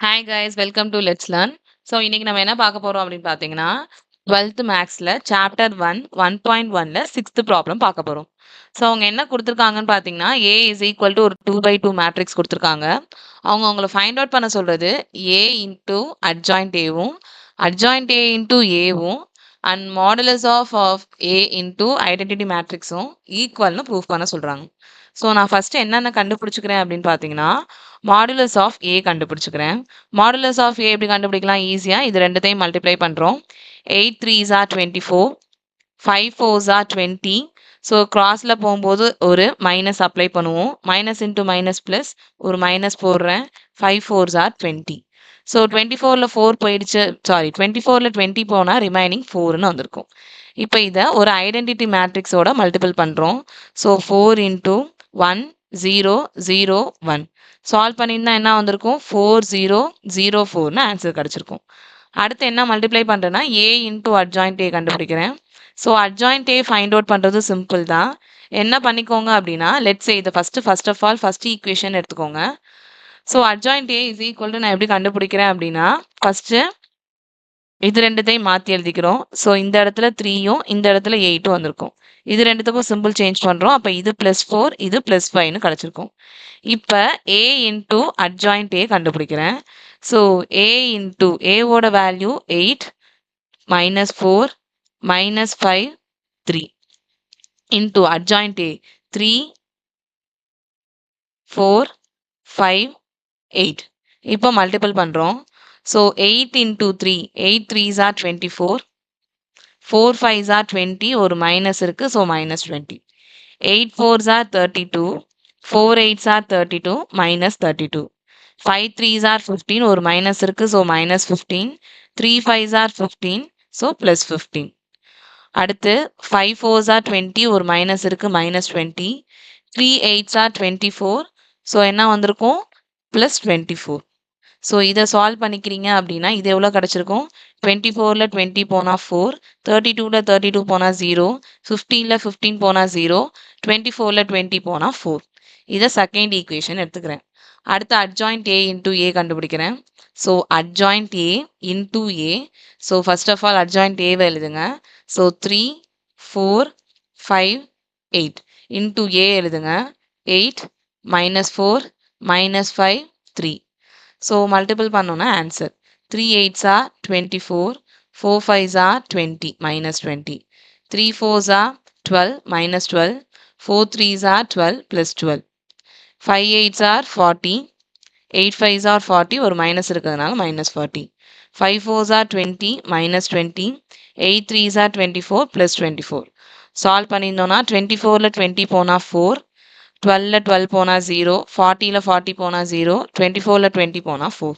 Hi guys welcome to let's learn. So இன்னைக்கு நம்ம என்ன பார்க்க போறோம் அப்படின்னு பார்த்தீங்கன்னா 12th மேக்ஸில் சாப்டர் 1.1ல சிக்ஸ்த் ப்ராப்ளம் பார்க்க போகிறோம். ஸோ அவங்க என்ன கொடுத்துருக்காங்கன்னு பார்த்தீங்கன்னா ஏ இஸ் ஈக்குவல் டு ஒரு 2/2 மேட்ரிக்ஸ் கொடுத்துருக்காங்க. அவங்க அவங்கள ஃபைண்ட் அவுட் பண்ண சொல்றது ஏ இன்டூ அட்ஜாயிண்ட் ஏவும் அட்ஜாயிண்ட் ஏ இன்டூ ஏவும் and modulus of A into identity மேட்ரிக்ஸும் ஈக்குவல்னு ப்ரூஃப் பண்ண சொல்கிறாங்க. ஸோ நான் ஃபஸ்ட்டு என்னென்ன கண்டுபிடிச்சிக்கிறேன் அப்படின்னு பார்த்தீங்கன்னா மாடுலஸ் ஆஃப் ஏ கண்டுபிடிச்சிக்கிறேன். மாடுலஸ் ஆஃப் ஏ எப்படி கண்டுபிடிக்கலாம் ஈஸியாக இது ரெண்டுத்தையும் மல்டிப்ளை பண்ணுறோம். 8 3s are 24, 5 4s are 20. So கிராஸில் போகும்போது ஒரு மைனஸ் அப்ளை பண்ணுவோம். மைனஸ் இன்ட்டு மைனஸ் ப்ளஸ் ஒரு மைனஸ் போடுறேன். 5 4s are 20. ஸோ 24ல் 4 போயிடுச்சு, சாரி 24ல் 20 போனால் ரிமைனிங் 4ன்னு வந்திருக்கும். இப்போ இதை ஒரு ஐடென்டிட்டி மேட்ரிக்ஸோட மல்டிபிள் பண்ணுறோம். ஸோ 4 இன்ட்டு 1 0 0 1 சால்வ் பண்ணியிருந்தா என்ன வந்திருக்கும் 4 0 0 4ன்னு ஆன்சர் கிடச்சிருக்கும். அடுத்து என்ன மல்டிப்ளை பண்ணுறேன்னா ஏ இன்டூ அட்ஜாயிண்ட் ஏ கண்டுபிடிக்கிறேன். So adjoint A find out பண்ணுறது சிம்பிள் தான். என்ன பண்ணிக்கோங்க அப்படின்னா லெட்ஸ் இதை first of all first equation எடுத்துக்கோங்க. So adjoint A is equal to நான் எப்படி கண்டுபிடிக்கிறேன் அப்படின்னா ஃபஸ்ட்டு இது ரெண்டுத்தையும் மாற்றி எழுதிக்கிறோம். ஸோ இந்த இடத்துல 3யும் இந்த இடத்துல 8ம் வந்திருக்கும். இது ரெண்டுத்துக்கும் சிம்பிள் சேஞ்ச் பண்ணுறோம். அப்போ இது +4 இது +5ன்னு கிடச்சிருக்கும். இப்போ ஏ இன்டூ அட்ஜாயிண்ட் ஏ கண்டுபிடிக்கிறேன். ஸோ ஏ இன்டூ ஏவோட வேல்யூ 8 -4 -5 3 இன்டூ அட்ஜாயிண்ட் ஏ 3 4 5 8. இப்போ மல்டிபிள் பண்ணுறோம். So 8 into 3 8 3s are 24, 4 5s are 20 ஒரு மைனஸ் இருக்குது so -20. 8 4s are 32, 4 8s are 32 -32. 5 3s are 15 ஒரு மைனஸ் இருக்குது ஸோ -15. 3 5s are 15 so +15. அடுத்து 5 4s are 20 ஒரு மைனஸ் இருக்குது -20. 3 8s are 24 ஸோ என்ன வந்திருக்கும் +24. ஸோ இதை சால்வ் பண்ணிக்கிறீங்க அப்படின்னா இது எவ்வளோ கிடச்சிருக்கும் 24ல் 20 போனால் 4, 32ல் 32 போனால் 0, 15ல் 15 போனால் 0, 24ல் 20 போனால் 4. இதை செகண்ட் ஈக்குவேஷன் எடுத்துக்கிறேன். அடுத்து அட்ஜாயிண்ட் ஏ இன்டூ ஏ கண்டுபிடிக்கிறேன். So adjoint A into A. So first of all adjoint ஏவை எழுதுங்க. ஸோ 3 4 5 8 இன்டூ ஏ எழுதுங்க. 8 -4 -5 3. ஸோ மல்டிபிள் பண்ணோன்னா answer 3 8s are 24, 4 5s are 20 -20, 3 4s are 12 -12, 4 3s are 12 +12, 5 8s are 40, 8 5s are 40 ஒரு minus இருக்கிறதுனால -40, 5 4s are 20 -20, 8 3s are 24 +24. Solve பண்ணியிருந்தோன்னா 24ல் 20 போனால் 4, 12ல் 12 போனால் 0, 40ல் 40 போனால் 0, 24ல் 20 போனால் 4.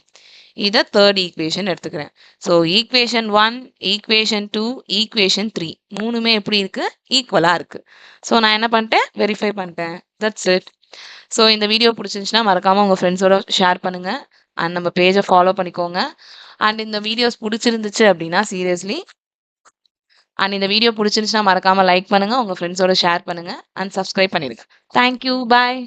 இதை தேர்ட் ஈக்குவேஷன் எடுத்துக்கிறேன். ஸோ ஈக்குவேஷன் 1 ஈக்குவேஷன் 2 ஈக்குவேஷன் 3 மூணுமே எப்படி இருக்குது ஈக்குவலாக இருக்குது. ஸோ நான் என்ன பண்ணிட்டேன் வெரிஃபை பண்ணிட்டேன். That's it. ஸோ இந்த வீடியோ பிடிச்சிருந்துச்சுன்னா மறக்காமல் உங்கள் ஃப்ரெண்ட்ஸோட ஷேர் பண்ணுங்கள் அண்ட் நம்ம பேஜை ஃபாலோ பண்ணிக்கோங்க. அண்ட் இந்த வீடியோஸ் பிடிச்சிருந்துச்சு அப்படின்னா சீரியஸ்லி அண்ட் இந்த வீடியோ பிடிச்சிருந்துச்சுன்னா மறக்காமல் லைக் பண்ணுங்கள், உங்கள் ஃப்ரெண்ட்ஸோட ஷேர் பண்ணுங்கள் அண்ட் சப்ஸ்கிரைப் பண்ணிடுங்க. தேங்க்யூ, பாய்.